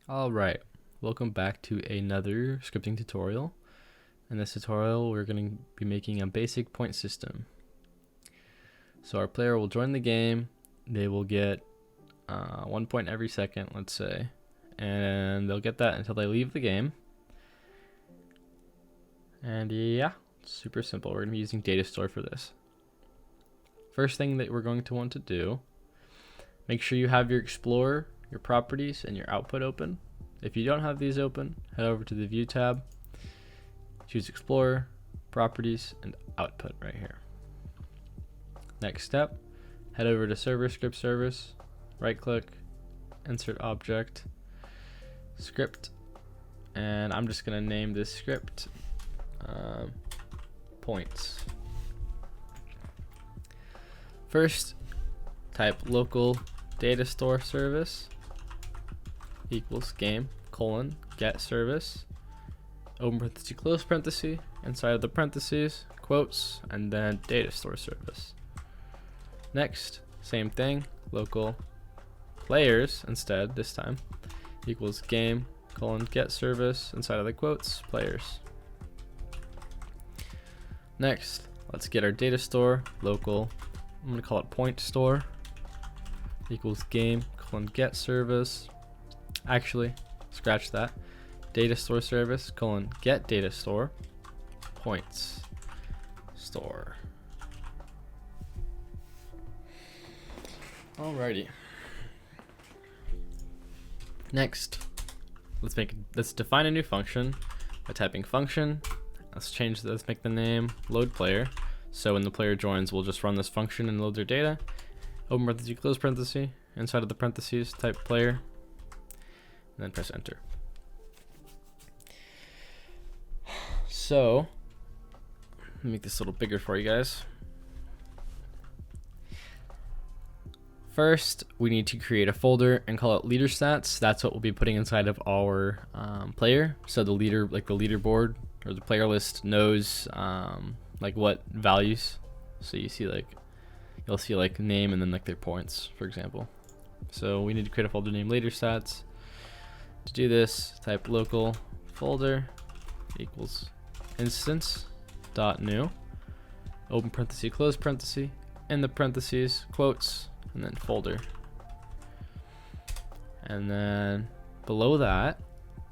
Alright, welcome back to another scripting tutorial. In this tutorial we're going to be making a basic point system. So our player will join the game, they will get 1 point every second, let's say, and they'll get that until they leave the game. And yeah, super simple. We're going to be using DataStore for this. First thing that we're going to want to do, make sure you have your Explorer, your properties, and your output open. If you don't have these open, head over to the View tab, choose Explorer, Properties, and Output right here. Next step, head over to Server Script Service, right click, Insert Object, Script, and I'm just going to name this script Points. First, type local DataStore service equals game colon get service open parenthesis close parenthesis inside of the parentheses quotes and then DataStore service. Next, same thing, local players instead this time equals game colon get service inside of the quotes players. Next, let's get our DataStore local, I'm going to call it point store equals game colon get service, actually scratch that, DataStore service colon get DataStore points store. Alrighty. Next, let's define a new function by typing function. Let's make the name load player. So when the player joins, we'll just run this function and load their data. Open parenthesis, close parenthesis, inside of the parentheses, type player, and then press enter. So, let me make this a little bigger for you guys. First, we need to create a folder and call it leader stats. That's what we'll be putting inside of our player. So the leader, like the leaderboard or the player list, knows like what values. So you see like you'll see like name and then like their points, for example. So we need to create a folder named leader stats. To do this, type local folder equals instance dot new open parenthesis close parenthesis in the parentheses quotes and then folder. And then below that,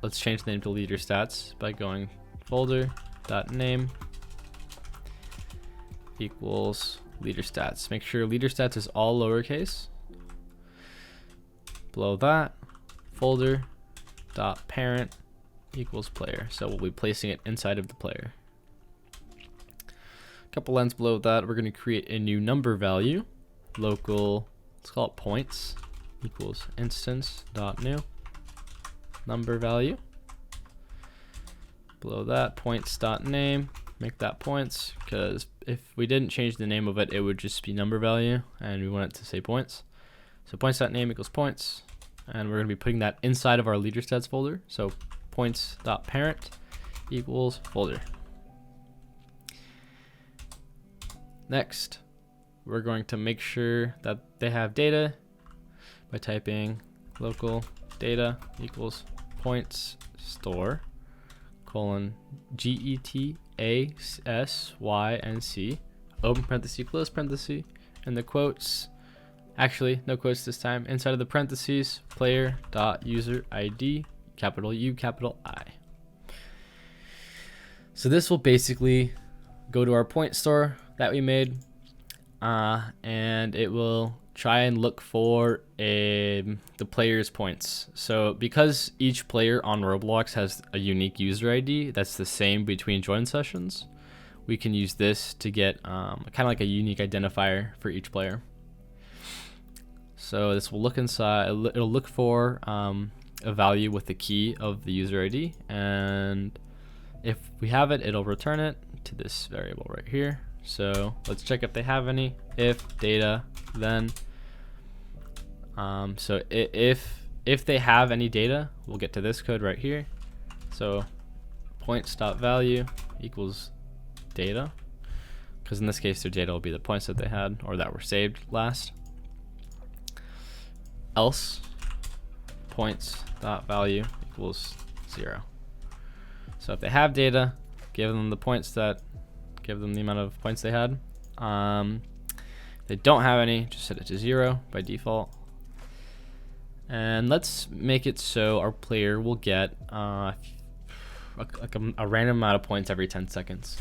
let's change the name to leader stats by going folder dot name equals leader stats. Make sure leader stats is all lowercase. Below that, folder dot parent equals player. So we'll be placing it inside of the player. A couple lines below that, we're going to create a new number value. Local, let's call it points equals instance dot new number value. Below that, points dot name, make that points, because if we didn't change the name of it, it would just be number value, and we want it to say points. So points dot name equals points, and we're going to be putting that inside of our leader stats folder. So points dot parent equals folder. Next, we're going to make sure that they have data by typing local data equals points store colon GET A S Y and C open parenthesis close parenthesis and the quotes, actually no quotes this time, inside of the parentheses player dot user ID capital U capital I. So this will basically go to our point store that we made, and it will try and look for the player's points. So because each player on Roblox has a unique user ID that's the same between join sessions, we can use this to get kind of like a unique identifier for each player. So this will look inside, it'll look for a value with the key of the user ID, and if we have it, it'll return it to this variable right here. So let's check if they have any. If data, then so if they have any data, we'll get to this code right here. So points dot value equals data, because in this case their data will be the points that they had or that were saved last. Else points dot value equals 0. So if they have data, give them the amount of points they had. If they don't have any, just set it to 0 by default. And let's make it so our player will get a random amount of points every 10 seconds.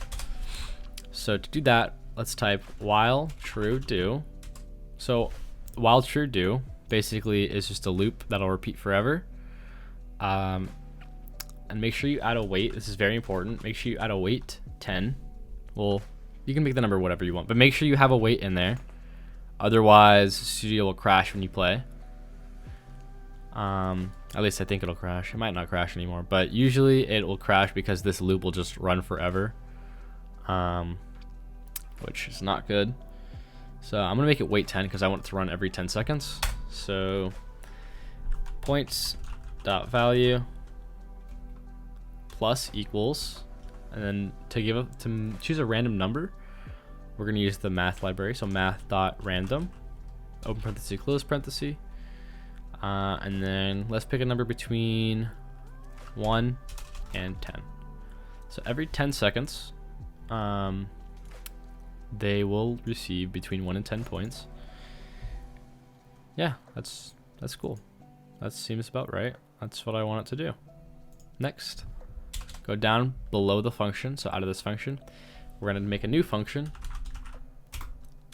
So to do that, let's type while true do. So while true do basically is just a loop that'll repeat forever. And make sure you add a weight. This is very important. Make sure you add a weight 10. Well, you can make the number whatever you want, but make sure you have a weight in there. Otherwise, Studio will crash when you play. At least I think it'll crash. It might not crash anymore, but usually it will crash because this loop will just run forever, which is not good. So I'm gonna make it weight 10 because I want it to run every 10 seconds. So points dot value plus equals, and then to choose a random number, we're gonna use the math library. So math dot random, open parenthesis, close parenthesis. And then let's pick a number between 1 and 10. So every 10 seconds, they will receive between 1 and 10 points. Yeah, that's cool. That seems about right. That's what I want it to do. Next, go down below the function. So out of this function, we're going to make a new function.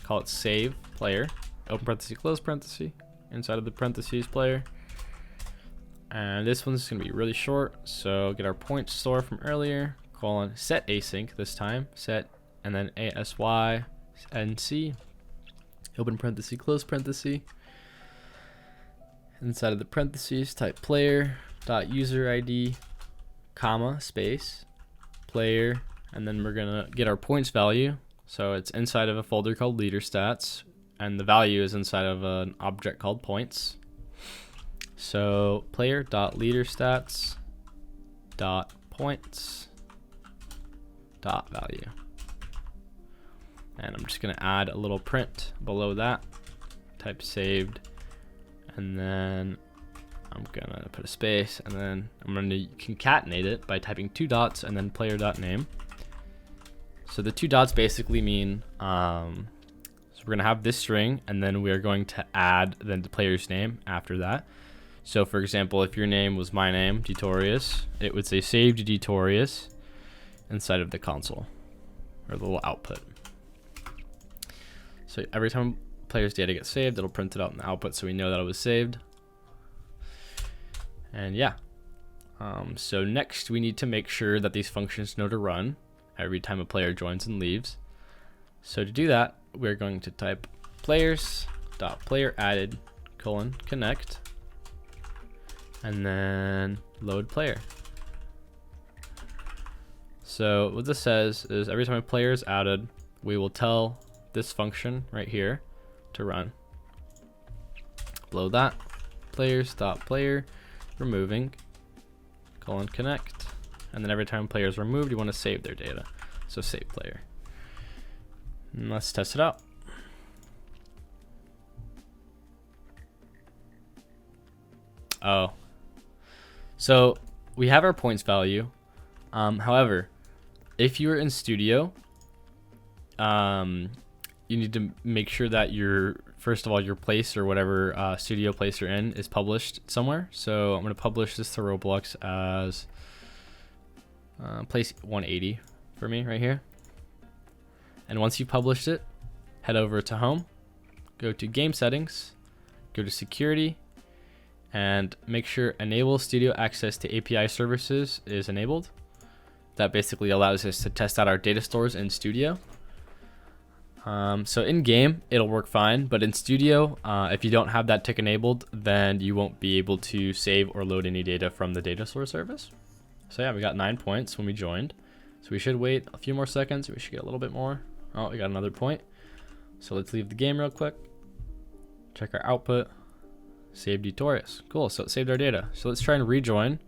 Call it save player, open parenthesis, close parenthesis. Inside of the parentheses player, and this one's gonna be really short, so get our point store from earlier, colon set async this time, set and then async, open parenthesis, close parenthesis. Inside of the parentheses, type player dot user ID comma space player, and then we're gonna get our points value. So it's inside of a folder called leader stats, and the value is inside of an object called points. So player dot leader stats dot points dot value, and I'm just gonna add a little print below that, type saved, and then I'm gonna put a space, and then I'm gonna concatenate it by typing 2 dots and then player dot name. So the 2 dots basically mean we're going to have this string, and then we're going to add then the player's name after that. So for example, if your name was my name, Detorius, it would say saved Detorius inside of the console, or the little output. So every time player's data gets saved, it'll print it out in the output so we know that it was saved. And yeah, so next we need to make sure that these functions know to run every time a player joins and leaves. So to do that, we're going to type players.player added colon connect, and then load player. So what this says is every time a player is added, we will tell this function right here to run. Below that, players.player removing colon connect, and then every time player is removed, you want to save their data. So save player. And let's test it out. Oh, so we have our points value. However, if you're in Studio, you need to make sure that first of all, your place or whatever Studio place you're in is published somewhere. So I'm going to publish this to Roblox as place 180 for me right here. And once you've published it, head over to home, go to game settings, go to security, and make sure enable studio access to API services is enabled. That basically allows us to test out our data stores in Studio. So in game, it'll work fine, but in Studio, if you don't have that tick enabled, then you won't be able to save or load any data from the data store service. So yeah, we got 9 points when we joined. So we should wait a few more seconds. We should get a little bit more. Oh, we got another point. So let's leave the game real quick. Check our output. Save Detorius. Cool, so it saved our data. So let's try and rejoin.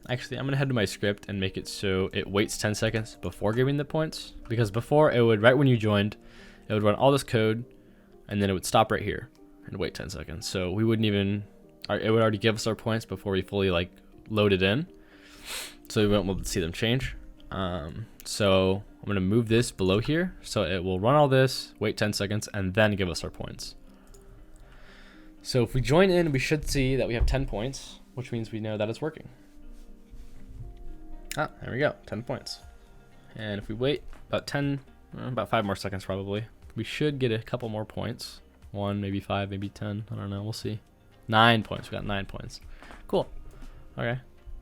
Actually, I'm gonna head to my script and make it so it waits 10 seconds before giving the points. Because before, it would, right when you joined, it would run all this code, and then it would stop right here and wait 10 seconds. So we wouldn't even, it would already give us our points before we fully like load it in, so we won't be able to see them change. So I'm gonna move this below here, so it will run all this, wait 10 seconds, and then give us our points. So if we join in, we should see that we have 10 points, which means we know that it's working. Ah, there we go, 10 points. And if we wait about 5 more seconds probably, we should get a couple more points. 1, maybe 5, maybe 10, I don't know, we'll see. 9 points, we got 9 points. Cool. Okay,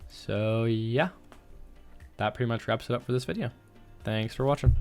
so yeah, that pretty much wraps it up for this video. Thanks for watching.